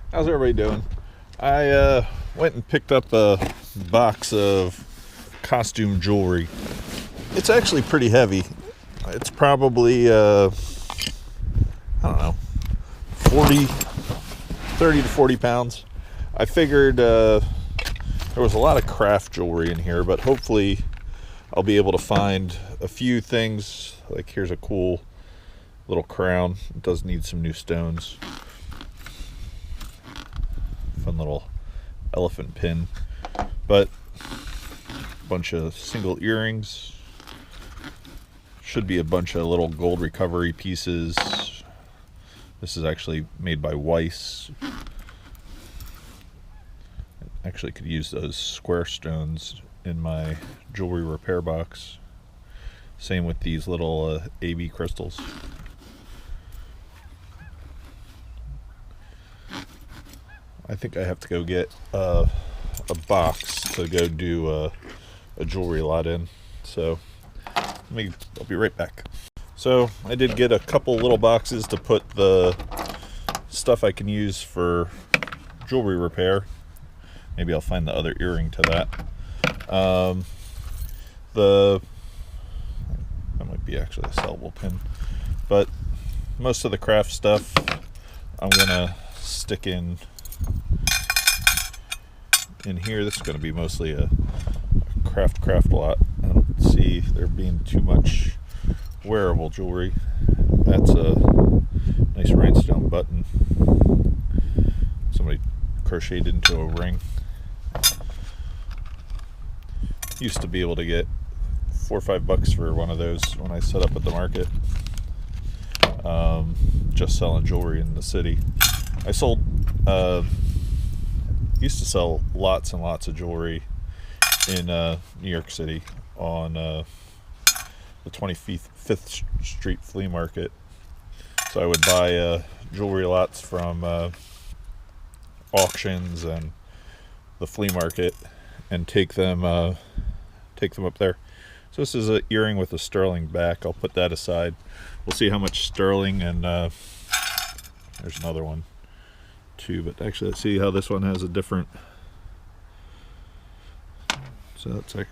How's everybody doing? I went and picked up a box of costume jewelry. It's actually pretty heavy. It's probably, I don't know, 30 to 40 pounds. I figured there was a lot of craft jewelry in here, but hopefully I'll be able to find a few things. Like here's a cool little crown. It does need some new stones. Fun little elephant pin, but a bunch of single earrings. Should be a bunch of little gold recovery pieces. This is actually made by Weiss. Actually could use those square stones in my jewelry repair box. Same with these little AB crystals. I think I have to go get a box to go do a jewelry lot in. So I'll be right back. So I did get a couple little boxes to put the stuff I can use for jewelry repair. Maybe I'll find the other earring to that. That might be actually a sellable pin. But most of the craft stuff I'm gonna stick in here. This is going to be mostly a craft lot. I don't see there being too much wearable jewelry. That's a nice rhinestone button. Somebody crocheted into a ring. Used to be able to get $4 or $5 for one of those when I set up at the market. Just selling jewelry in the city. I sold used to sell lots and lots of jewelry in New York City on the 25th Street flea market. So I would buy jewelry lots from auctions and the flea market and take them up there. So this is an earring with a sterling back. I'll put that aside. We'll see how much sterling, and there's another one too, but actually let's see how this one has a different. So that's like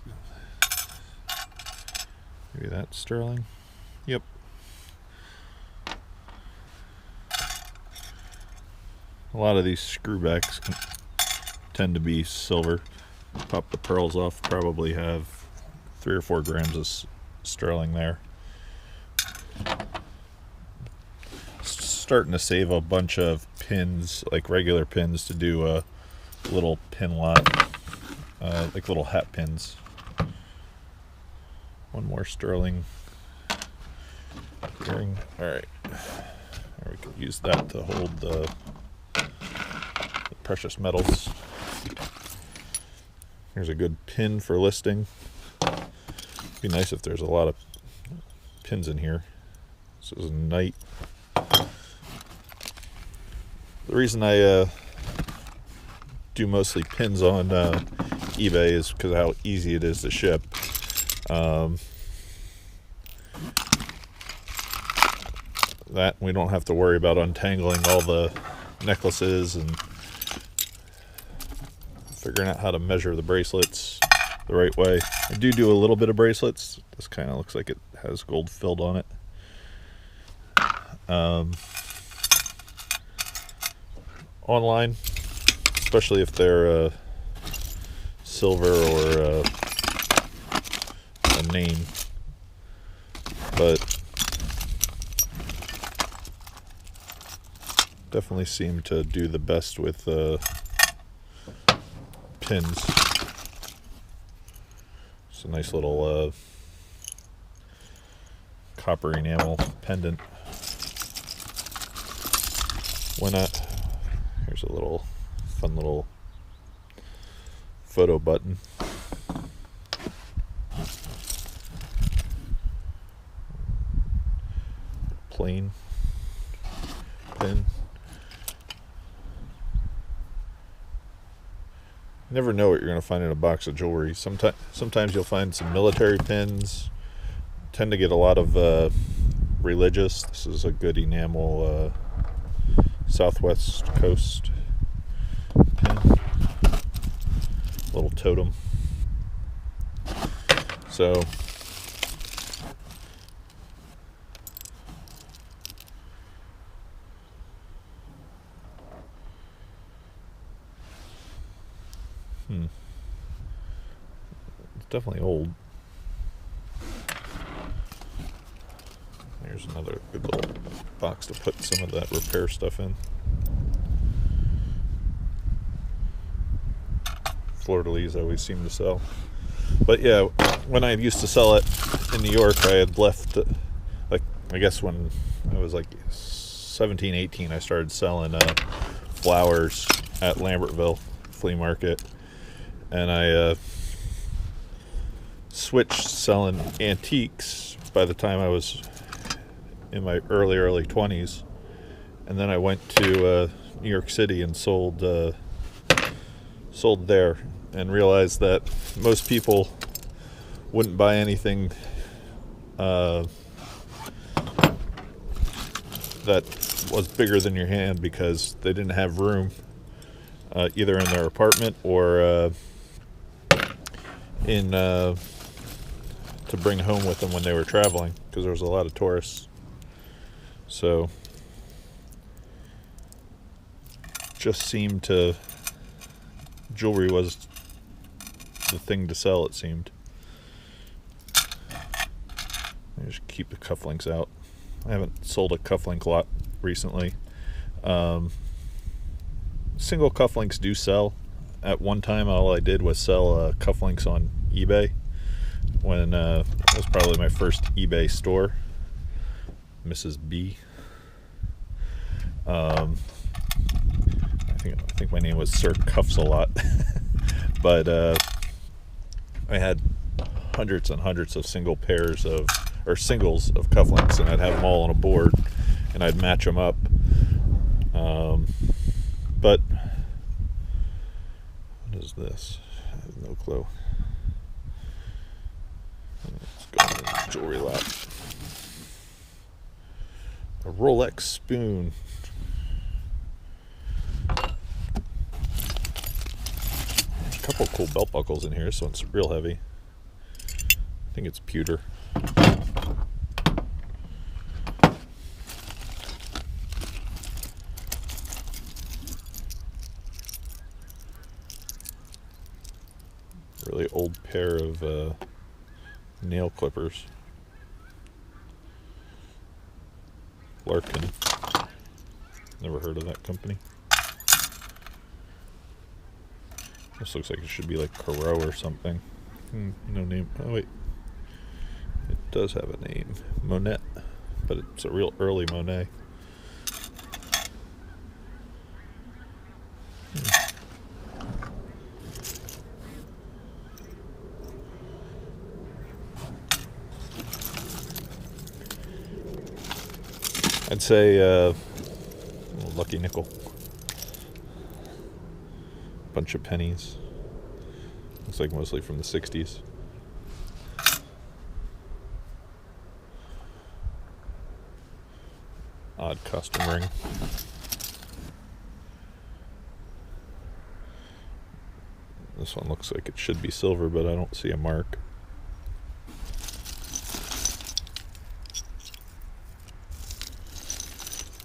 maybe that's sterling. Yep. A lot of these screwbacks tend to be silver. Pop the pearls off, probably have 3 or 4 grams of sterling there. Starting to save a bunch of pins, like regular pins, to do a little pin lot, like little hat pins. One more sterling earring. All right, we could use that to hold the precious metals. Here's a good pin for listing. It'd be nice if there's a lot of pins in here. This is a knight. The reason I do mostly pins on eBay is because of how easy it is to ship. That we don't have to worry about untangling all the necklaces and figuring out how to measure the bracelets the right way. I do a little bit of bracelets. This kind of looks like it has gold filled on it. Online, especially if they're silver or a name, but definitely seem to do the best with pins. It's a nice little copper enamel pendant. Why not? Here's a little fun little photo button. Plain pin. Never know what you're going to find in a box of jewelry. Sometimes you'll find some military pins. Tend to get a lot of religious. This is a good enamel Southwest Coast pin, little totem. So it's definitely old. Here's another good little box to put some of that repair stuff in. Fleur-de-lis I always seem to sell. But yeah, when I used to sell it in New York, I had left, like, I guess when I was like 17, 18, I started selling flowers at Lambertville flea market. And I switched selling antiques by the time I was in my early 20s. And then I went to New York City and sold there, and realized that most people wouldn't buy anything that was bigger than your hand because they didn't have room either in their apartment or to bring home with them when they were traveling, because there was a lot of tourists. So just seemed to, jewelry was the thing to sell, it seemed. I just keep the cufflinks out. I haven't sold a cufflink lot recently. Single cufflinks do sell. At one time, all I did was sell cufflinks on eBay. When it was probably my first eBay store, Mrs. B. I think my name was Sir Cuffs a lot. But I had hundreds and hundreds of singles of cufflinks, and I'd have them all on a board, and I'd match them up. But what is this? I have no clue. Let's go in the jewelry lot. A Rolex Spoon. There's a couple cool belt buckles in here, so it's real heavy. I think it's pewter. Really old pair of nail clippers. Larkin. Never heard of that company. This looks like it should be like Caro or something. No name. Oh wait, it does have a name, Monet, but it's a real early Monet. I'd say lucky nickel. Bunch of pennies. Looks like mostly from the 60s. Odd custom ring. This one looks like it should be silver, but I don't see a mark.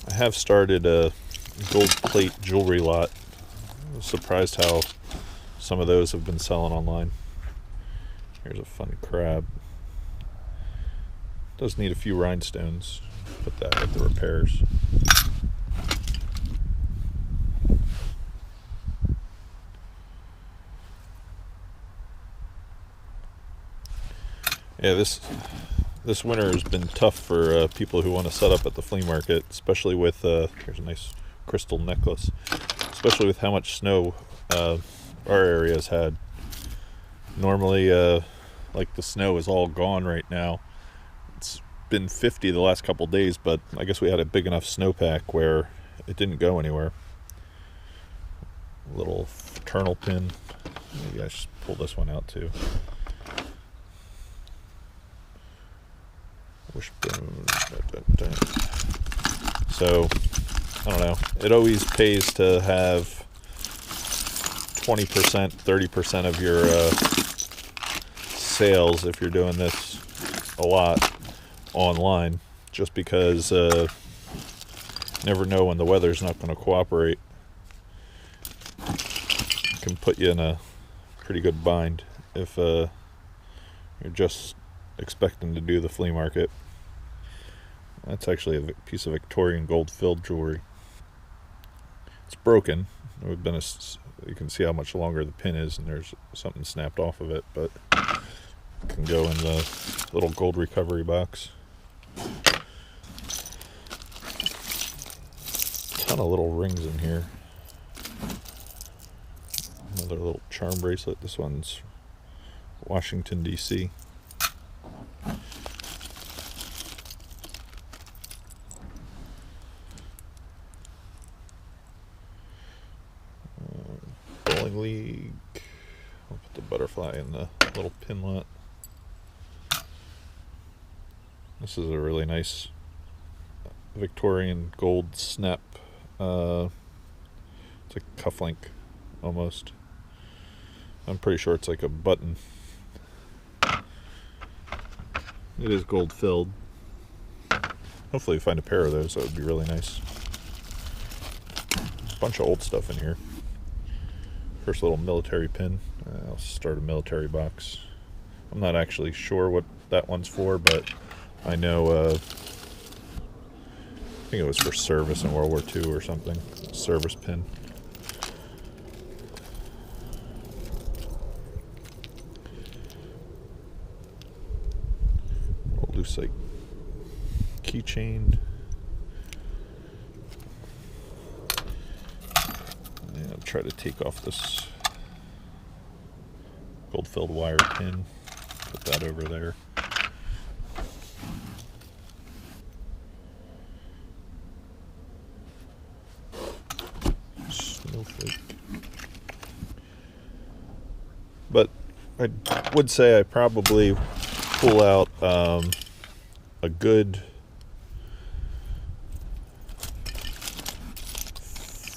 I have started a gold plate jewelry lot. I was surprised how some of those have been selling online. Here's a fun crab. Does need a few rhinestones. Put that with the repairs. Yeah, this winter has been tough for people who want to set up at the flea market, especially with here's a nice crystal necklace, especially with how much snow our area has had. Normally, like, the snow is all gone right now. It's been 50 the last couple days, but I guess we had a big enough snowpack where it didn't go anywhere. A little fraternal pin. Maybe I should pull this one out too. Wishbone. So, I don't know. It always pays to have 20%, 30% of your sales if you're doing this a lot online, just because you never know when the weather's not going to cooperate. It can put you in a pretty good bind if you're just expecting to do the flea market. That's actually a piece of Victorian gold filled jewelry. It's broken. It would have been you can see how much longer the pin is, and there's something snapped off of it, but it can go in the little gold recovery box. Ton of little rings in here. Another little charm bracelet. This one's Washington, D.C. Bowling League. I'll put the butterfly in the little pinlet. This is a really nice Victorian gold snap. It's a cufflink almost. I'm pretty sure it's like a button. It is gold filled. Hopefully you find a pair of those. That would be really nice. Bunch of old stuff in here. First little military pin. I'll start a military box. I'm not actually sure what that one's for, but I know I think it was for service in World War II or something. Service pin. Loose like keychain. And I'll try to take off this gold filled wire pin. Put that over there. Snowflake. But I would say I probably pull out a good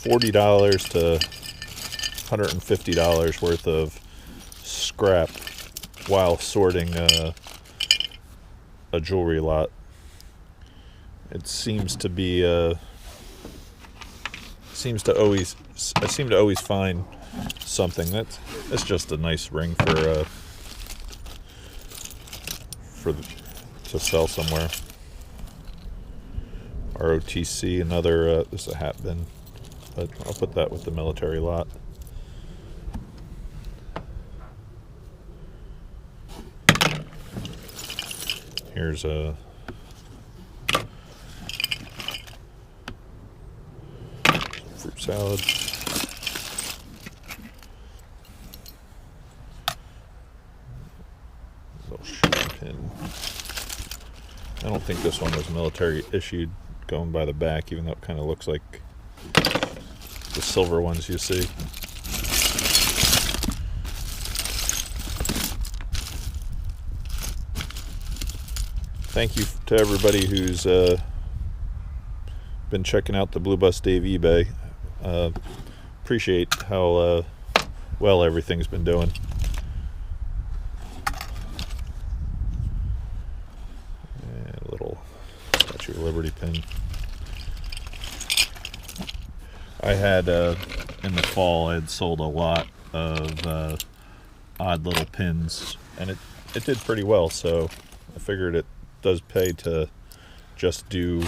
$40 to $150 worth of scrap while sorting a jewelry lot. It seems to be I seem to always find something that's just a nice ring to sell somewhere. ROTC, another this is a hat bin, but I'll put that with the military lot. Here's a fruit salad. Little shoe pin. I don't think this one was military issued, going by the back, even though it kind of looks like the silver ones you see. Thank you to everybody who's been checking out the BlueBusDave eBay. Appreciate how well everything's been doing. And a little Statue of Liberty pin. I had in the fall I had sold a lot of odd little pins, and it did pretty well, so I figured it does pay to just do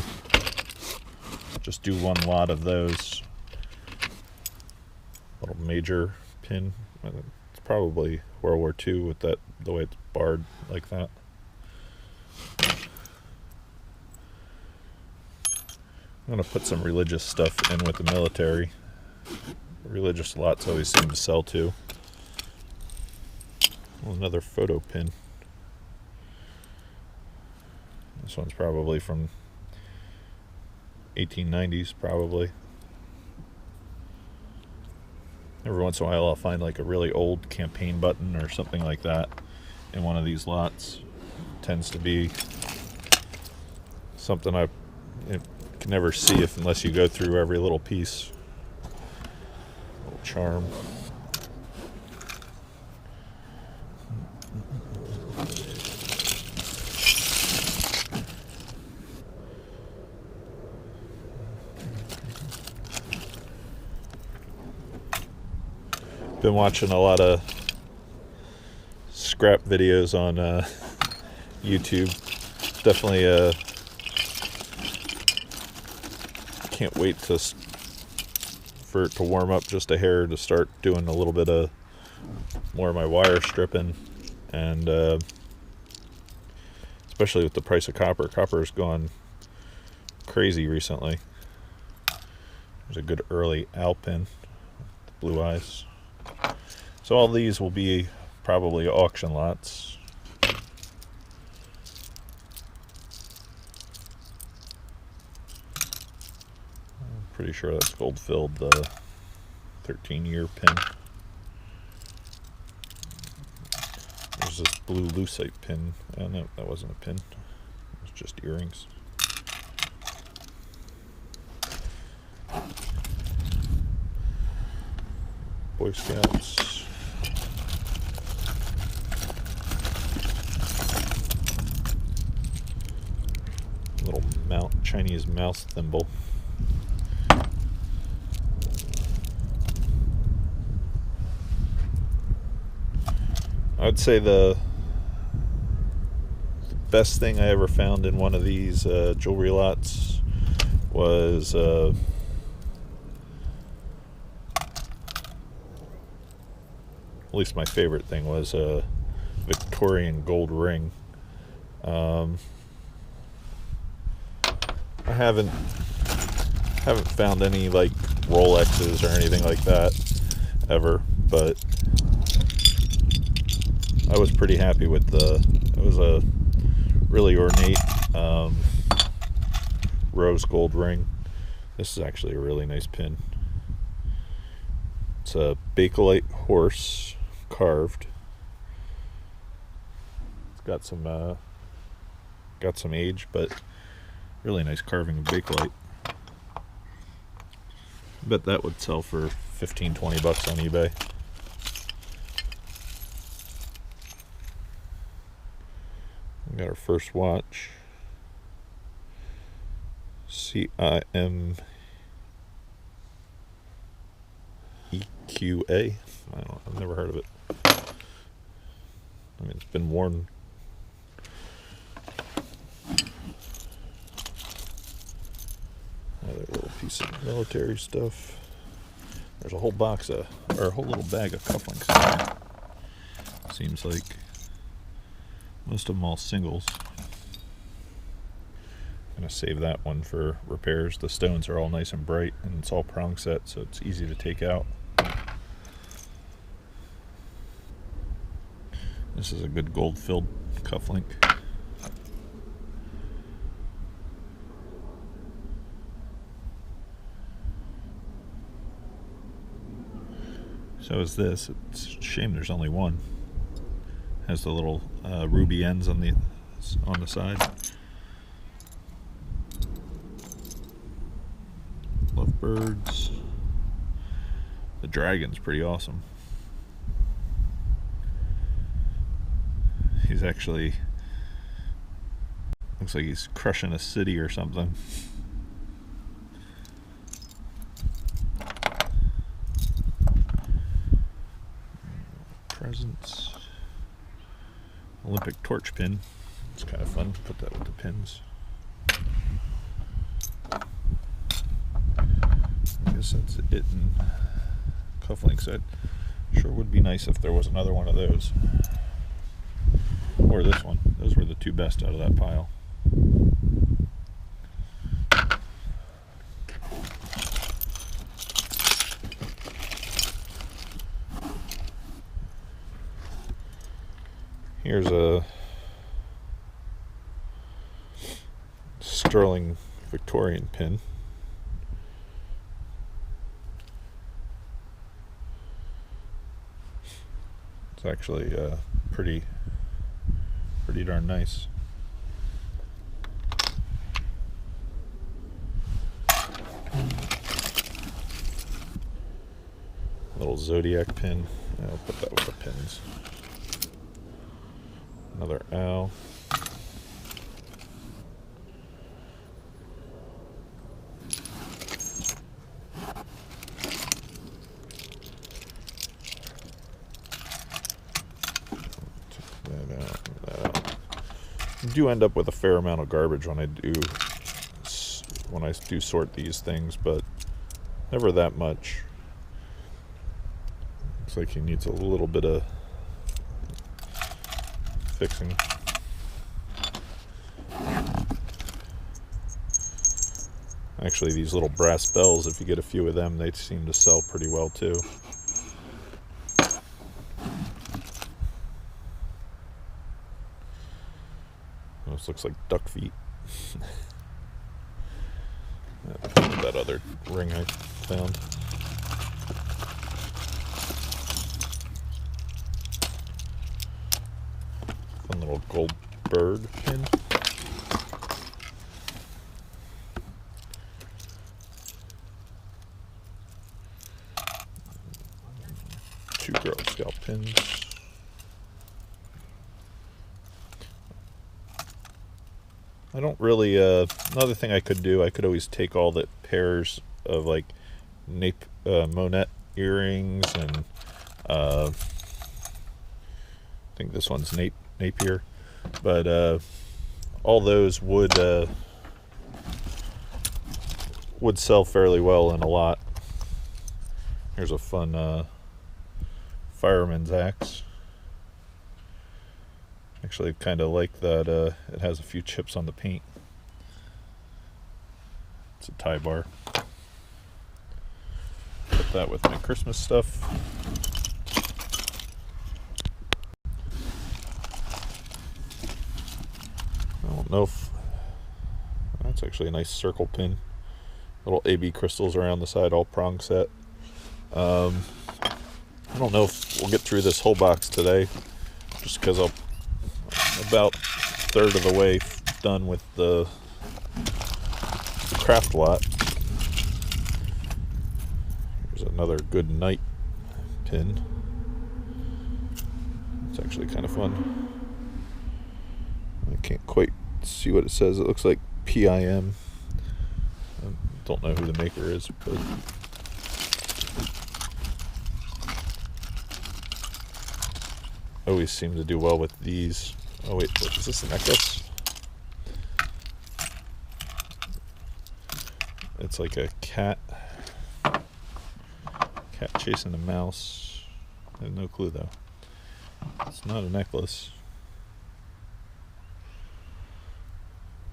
one lot of those. Little major pin. It's probably World War II with the way it's barred like that. I'm going to put some religious stuff in with the military. Religious lots always seem to sell too. Well, another photo pin. This one's probably from 1890s, probably. Every once in a while I'll find like a really old campaign button or something like that in one of these lots. It tends to be something I can never see unless you go through every little piece. Little charm. Been watching a lot of scrap videos on YouTube. Definitely can't wait for it to warm up just a hair to start doing a little bit of more of my wire stripping, and especially with the price of copper. Copper has gone crazy recently. There's a good early owl pin, blue eyes. So all these will be probably auction lots. I'm pretty sure that's gold filled, the 13-year pin. There's this blue lucite pin. Oh no, that wasn't a pin. It was just earrings. Boy Scouts. Little Chinese mouse thimble. I'd say the best thing I ever found in one of these jewelry lots was at least my favorite thing was a Victorian gold ring. I haven't found any like Rolexes or anything like that ever, but I was pretty happy with it was a really ornate rose gold ring. This is actually a really nice pin. It's a Bakelite horse carved. It's got some age, but really nice carving of Bakelite. I bet that would sell for 15-20 bucks on eBay. We got our first watch. CIMEQA. I've never heard of it. I mean, it's been worn. Another little piece of military stuff. There's a whole box of, or a whole little bag of cufflinks in there. Seems like most of them all singles. I'm gonna save that one for repairs. The stones are all nice and bright, and it's all prong set, so it's easy to take out. This is a good gold filled cufflink. So is this. It's a shame there's only one. Has the little ruby ends on the side. Lovebirds. The dragon's pretty awesome. He's actually looks like he's crushing a city or something. Presents. Olympic torch pin. It's kind of fun. Put that with the pins. I guess that's it in cufflinks. It sure would be nice if there was another one of those. Or this one. Those were the two best out of that pile. Here's a sterling Victorian pin. It's actually pretty darn nice. Little zodiac pin. I'll put that with the pins. Another owl. do end up with a fair amount of garbage when I do sort these things, but never that much. Looks like he needs a little bit of fixing. Actually, these little brass bells, if you get a few of them, they seem to sell pretty well too. This looks like duck feet. That other ring I found. Fun little gold bird pin. Two Girl Scout pins. I don't really, another thing I could do, I could always take all the pairs of like Monette earrings and I think this one's Napier, but all those would sell fairly well in a lot. Here's a fun fireman's axe. Actually, kind of like that. It has a few chips on the paint. It's a tie bar. Put that with my Christmas stuff. I don't know if that's actually a nice circle pin. Little AB crystals around the side, all prong set. I don't know if we'll get through this whole box today, just because I'm about a third of the way done with the craft lot. Here's another good night pin. It's actually kind of fun. I can't quite see what it says. It looks like PIM. I don't know who the maker is, but always seem to do well with these. Oh wait, what, is this a necklace? It's like a cat chasing a mouse. I have no clue though. It's not a necklace.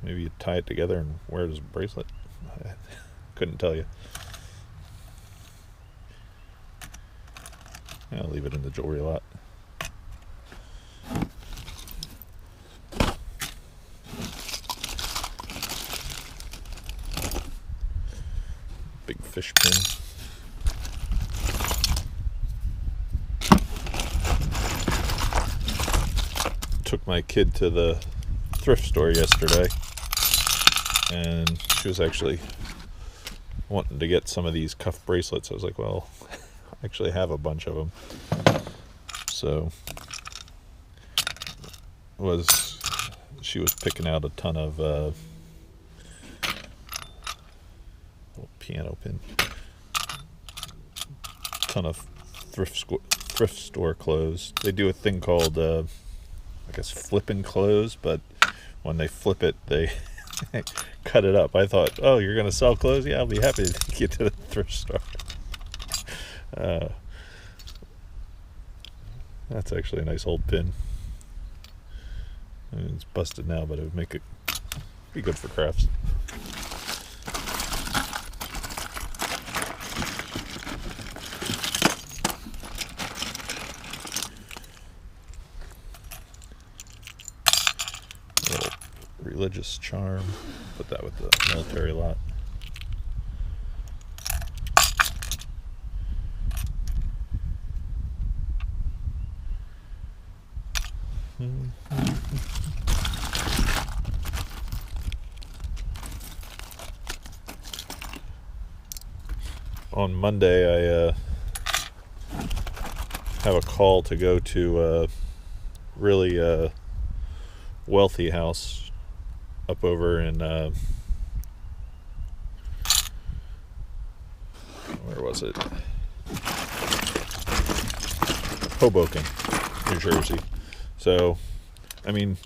Maybe you tie it together and wear it as a bracelet. I couldn't tell you. I'll leave it in the jewelry lot. Big fish pin. Took my kid to the thrift store yesterday, and she was actually wanting to get some of these cuff bracelets. I was like, well, I actually have a bunch of them. So she was picking out a ton of little piano pin, ton of thrift store clothes. They do a thing called I guess flipping clothes, but when they flip it, they cut it up. I thought, oh, you're gonna sell clothes? Yeah, I'll be happy to take you to the thrift store. That's actually a nice old pin. I mean, it's busted now, but it would make it be good for crafts. Little religious charm. Put that with the military lot. On Monday, I have a call to go to a really wealthy house up over in where was it? Hoboken, New Jersey. So, I mean,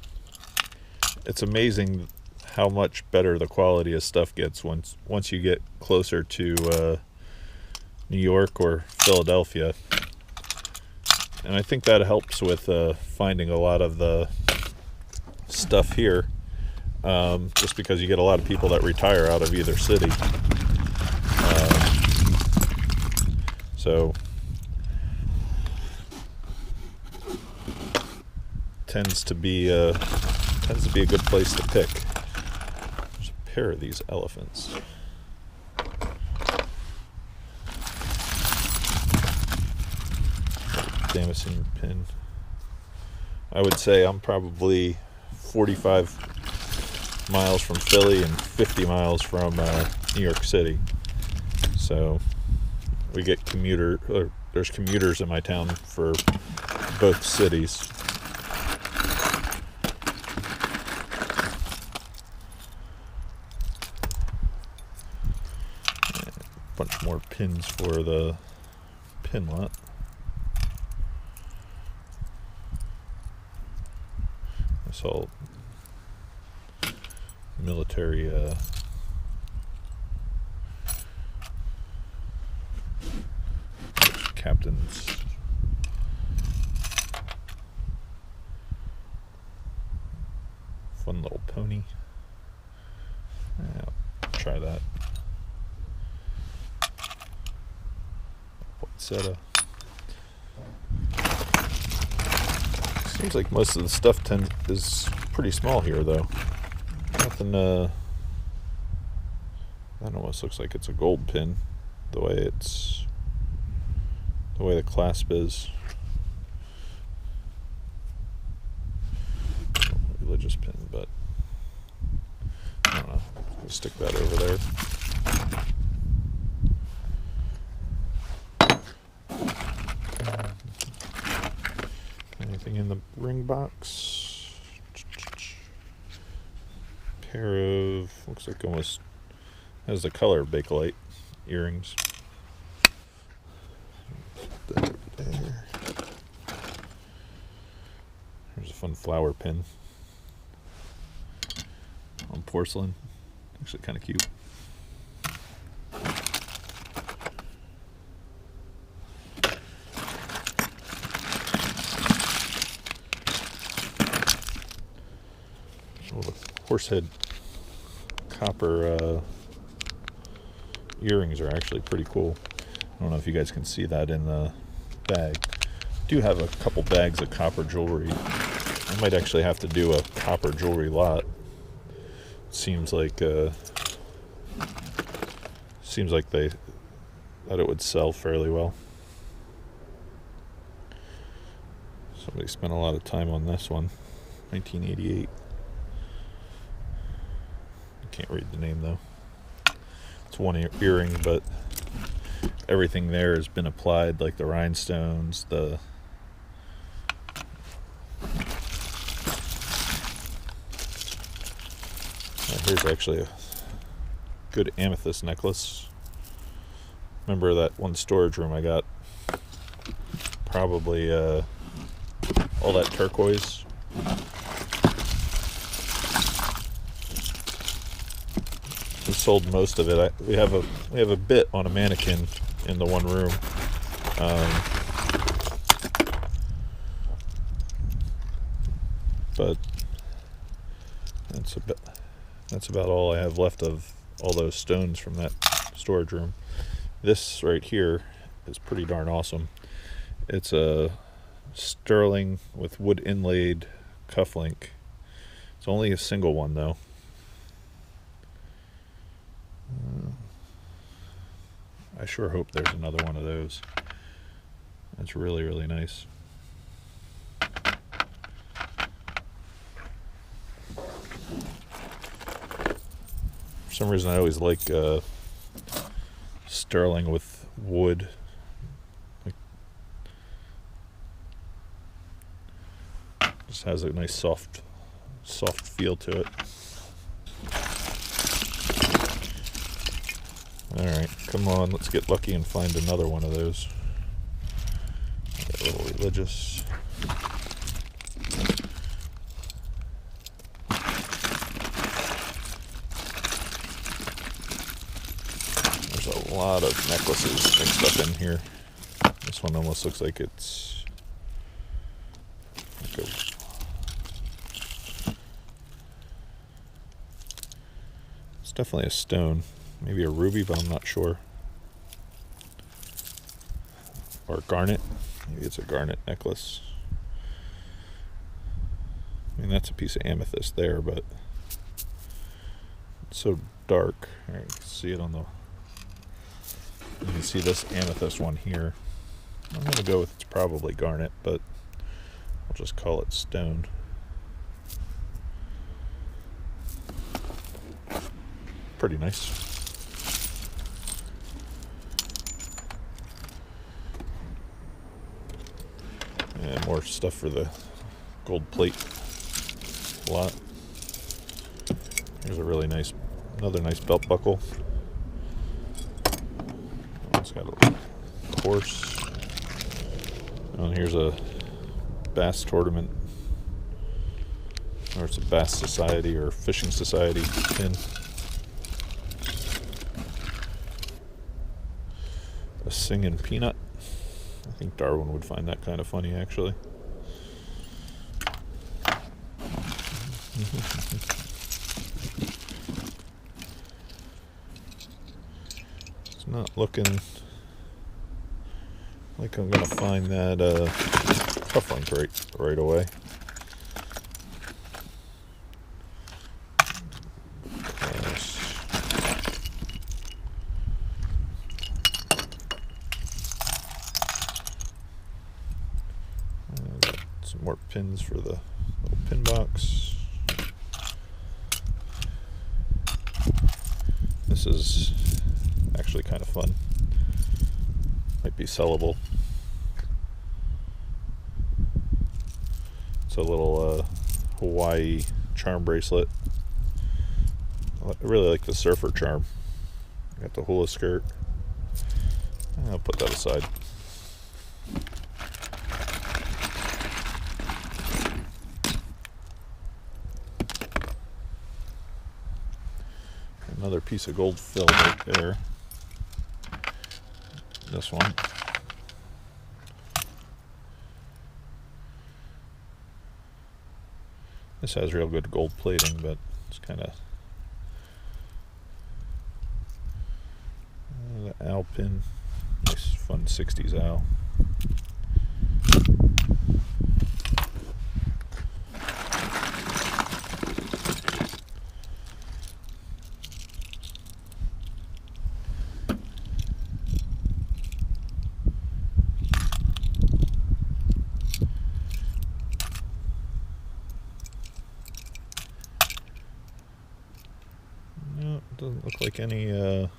it's amazing how much better the quality of stuff gets once you get closer to New York or Philadelphia. And I think that helps with finding a lot of the stuff here, just because you get a lot of people that retire out of either city. So tends to be a good place to pick. There's a pair of these elephants. Damascene pin. I would say I'm probably 45 miles from Philly and 50 miles from New York City. So we get there's commuters in my town for both cities. A bunch more pins for the pin lot. It's all military captains. Fun little pony. Yeah, I'll try that. Poinsettia. Seems like most of the stuff is pretty small here, though. Nothing. That almost looks like it's a gold pin, the way the clasp is. Religious pin, but I don't know. I'll stick that over there. Anything in the ring box? Pair of, looks like almost has the color of Bakelite earrings. There. There's a fun flower pin on porcelain. Actually kind of cute. Oh, the horsehead copper earrings are actually pretty cool. I don't know if you guys can see that in the bag. I do have a couple bags of copper jewelry. I might actually have to do a copper jewelry lot. Seems like that it would sell fairly well. Somebody spent a lot of time on this one. 1988. I can't read the name though. It's one earring, but everything there has been applied, like the rhinestones, here's actually a good amethyst necklace. Remember that one storage room I got? Probably all that turquoise. We sold most of it. We have a bit on a mannequin in the one room. But that's about all I have left of all those stones from that storage room. This right here is pretty darn awesome. It's a sterling with wood inlaid cufflink. It's only a single one though. I sure hope there's another one of those. That's really, really nice. For some reason I always like sterling with wood. Just has a nice soft feel to it. Alright, come on, let's get lucky and find another one of those. Got a little religious. A lot of necklaces mixed up in here. This one almost looks like it's like it's definitely a stone. Maybe a ruby, but I'm not sure. Or garnet. Maybe it's a garnet necklace. I mean, that's a piece of amethyst there, but it's so dark. All right, you can see it on the... You can see this amethyst one here. I'm going to go with it's probably garnet, but I'll just call it stone. Pretty nice. And more stuff for the gold plate lot. Here's a really nice, another nice belt buckle. It's got a horse. And here's a bass tournament, or it's a bass society or fishing society pin. A singing peanut. I think Darwin would find that kind of funny, actually. It's not looking like I'm gonna find that cufflink right away. Some more pins for the little pin box. This is actually kind of fun. Might be sellable. It's a little Hawaii charm bracelet. I really like the surfer charm. Got the hula skirt. I'll put that aside. Another piece of gold fill right there. This one. This has real good gold plating, but it's kind of the owl pin. Nice fun 60s owl. Doesn't look like anything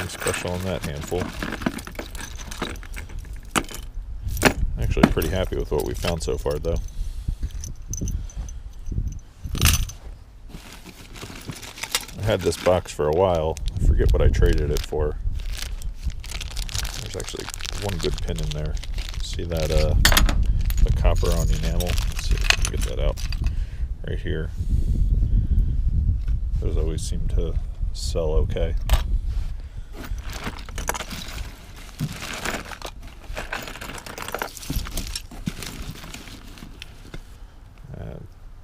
special in that handful. Actually pretty happy with what we found so far, though. I had this box for a while. I forget what I traded it for. There's actually one good pin in there. See that the copper on enamel? Let's see if I can get that out right here. Those always seem to sell okay.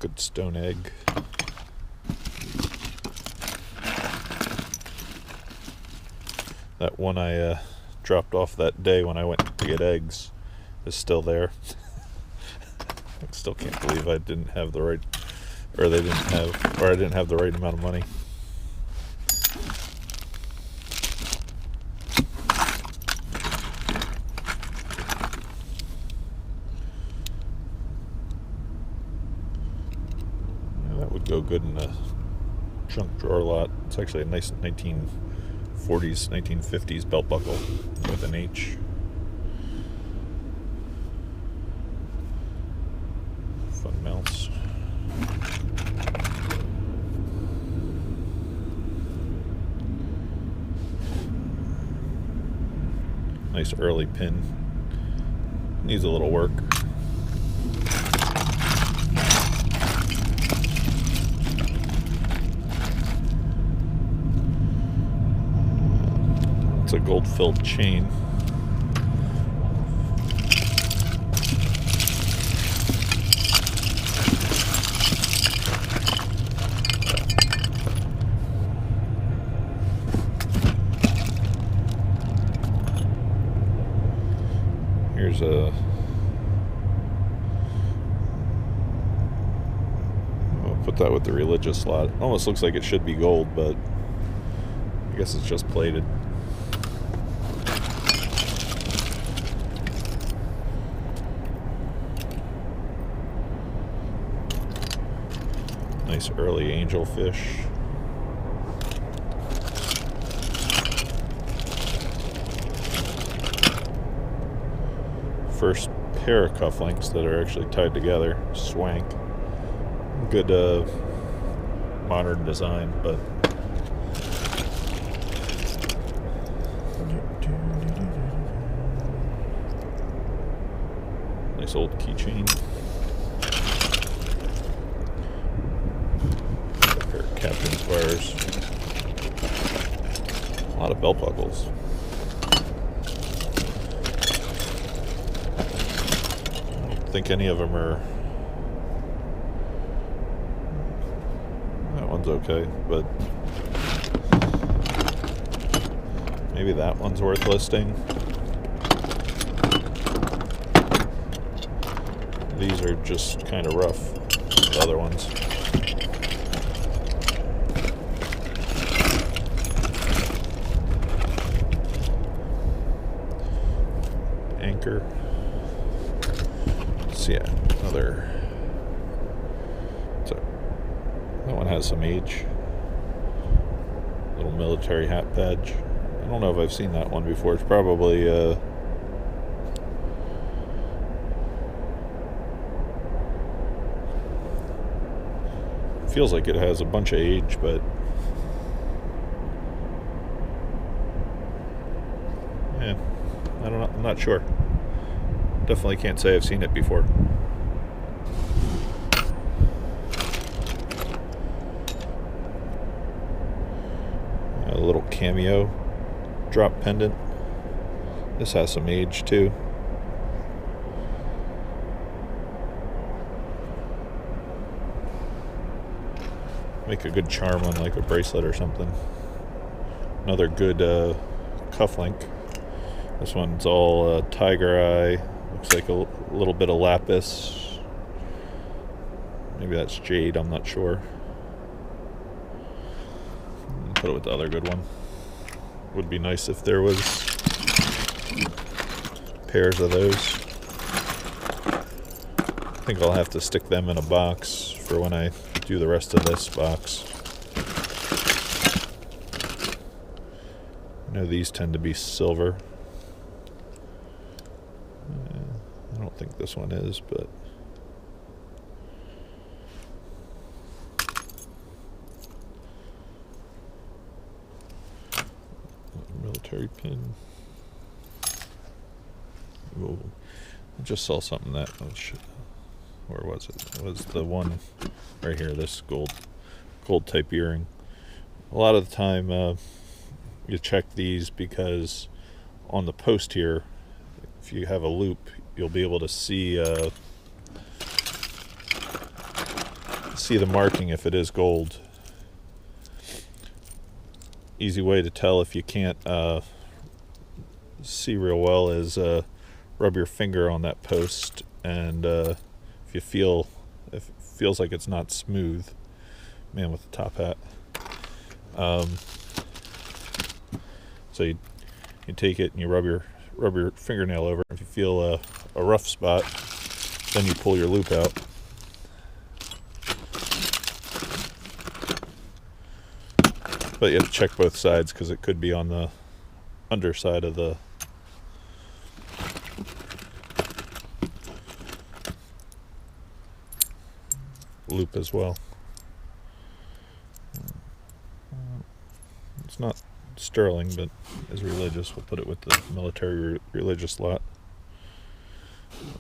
Good stone egg. That one I dropped off that day when I went to get eggs is still there. I still can't believe I didn't have the right, or they didn't have, or I didn't have the right amount of money. Yeah, that would go good in a junk drawer lot. It's actually a nice 1940s, 1950s belt buckle with an H. Fun mounts. Nice early pin. Needs a little work. a gold-filled chain. Here's a... I'll put that with the religious slot. Almost looks like it should be gold, but I guess it's just plated. Nice early angelfish. First pair of cufflinks that are actually tied together. Swank. Good modern design, but nice old keychain. A pair of captain's bars. A lot of belt buckles. I don't think any of them are... That one's okay, but maybe that one's worth listing. These are just kind of rough, the other ones. Anchor. So yeah, another. So that one has some age. Little military hat badge. I don't know if I've seen that one before. It's probably feels like it has a bunch of age, but yeah, I don't know. I'm not sure. Definitely can't say I've seen it before. A little Cameo drop pendant. This has some age too. Make a good charm on like a bracelet or something. Another good cufflink. This one's all tiger eye. Looks like a little bit of lapis. Maybe that's jade, I'm not sure. Put it with the other good one. Would be nice if there was pairs of those. I think I'll have to stick them in a box for when I do the rest of this box. I know these tend to be silver. I don't think this one is, but military pin. Ooh. I just saw something that where was it? It was the one right here, this gold type earring. A lot of the time you check these because on the post here, if you have a loop, you'll be able to see the marking if it is gold. Easy way to tell if you can't see real well is rub your finger on that post, and if it feels like it's not smooth, man with the top hat. So you take it and you rub your fingernail over. If you feel a rough spot, then you pull your loop out. But you have to check both sides because it could be on the underside of the loop as well. It's not sterling, but is religious. We'll put it with the military religious lot.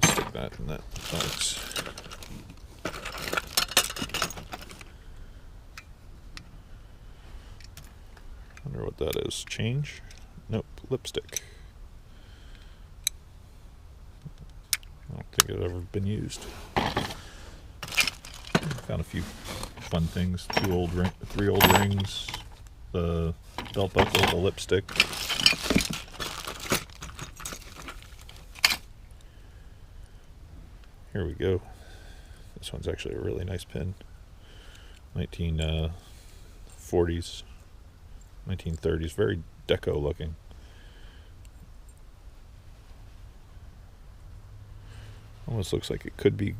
I'll stick that in that box. Wonder what that is. Change? Nope. lipstick. I don't think it's ever been used. Found a few fun things. 3 old rings, the belt buckle, the lipstick. Here we go. This one's actually a really nice pin. 1940s, 1930s, very deco looking. Almost looks like it could be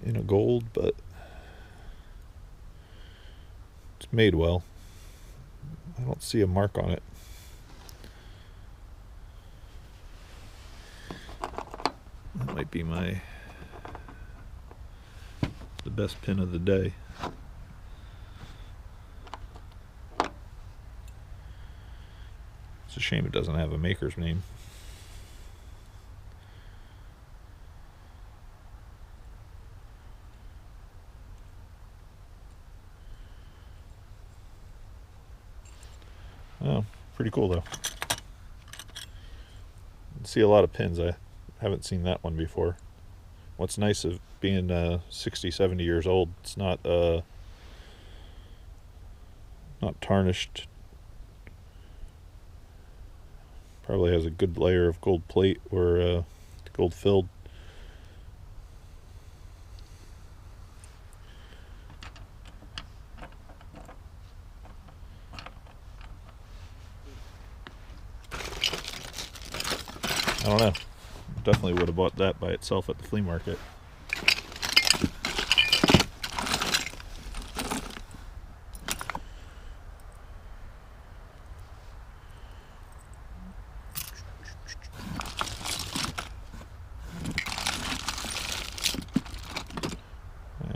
in a gold, but it's made well. I don't see a mark on it. That might be the best pin of the day. It's a shame it doesn't have a maker's name. Oh, pretty cool though. See a lot of pins. I haven't seen that one before. What's nice of being 60, 70 years old, it's not tarnished. Probably has a good layer of gold plate or gold filled. I don't know. Definitely would have bought that by itself at the flea market.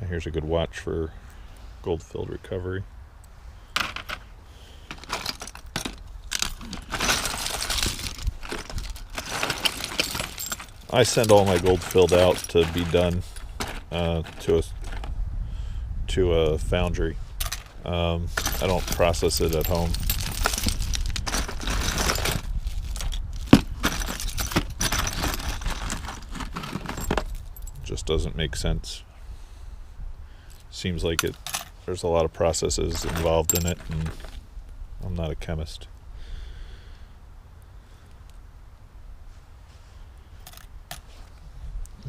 Here's a good watch for gold filled recovery. I send all my gold filled out to be done to a foundry. I don't process it at home. Just doesn't make sense. Seems like there's a lot of processes involved in it, and I'm not a chemist.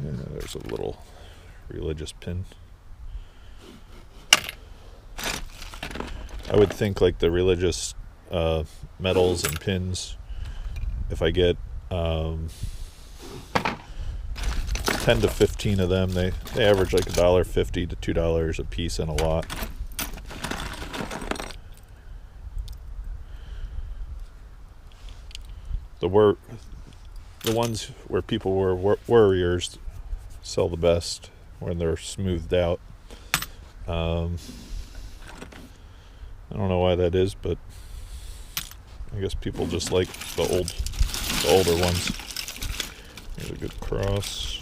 Yeah, there's a little religious pin. I would think like the religious medals and pins, if I get 10 to 15 of them, they average like $1.50 to $2 a piece, and a lot. The ones where people were warriors sell the best when they're smoothed out. I don't know why that is, but I guess people just like the older ones. Here's a good cross.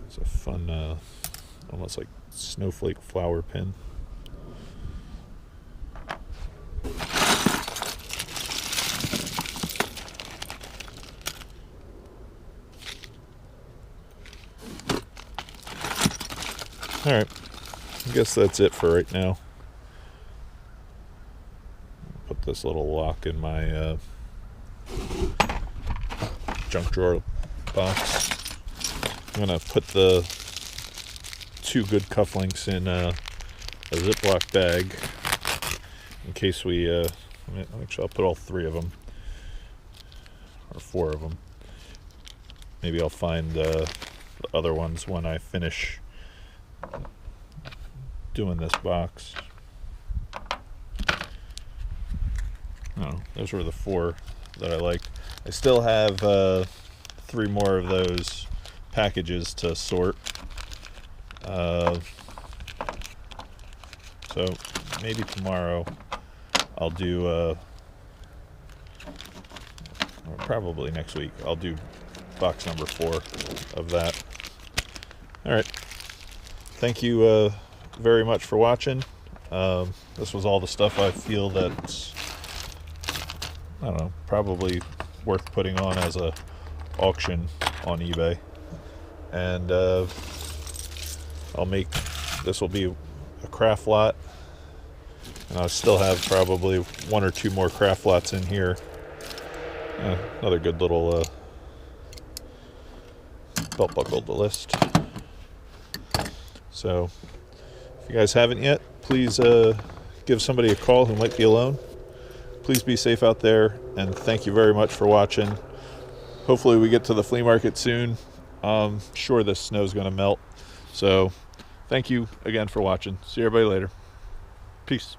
It's a fun, almost like snowflake flower pin. Alright, I guess that's it for right now. Put this little lock in my junk drawer box. I'm going to put the 2 good cufflinks in a Ziploc bag in case we, actually I'll put all 3 of them, or 4 of them. Maybe I'll find the other ones when I finish doing this box. Oh, those were the 4 that I liked. I still have 3 more of those packages to sort. So maybe tomorrow I'll do or probably next week, I'll do box number 4 of that. All right. Thank you very much for watching. This was all the stuff I feel that's, I don't know, probably worth putting on as a auction on eBay. And I'll make, this will be a craft lot, and I'll still have probably 1 or 2 more craft lots in here. Another good little belt buckle to list. So if you guys haven't yet, please give somebody a call who might be alone. Please be safe out there, and thank you very much for watching. Hopefully we get to the flea market soon. Sure, this snow's going to melt. So thank you again for watching. See everybody later. Peace.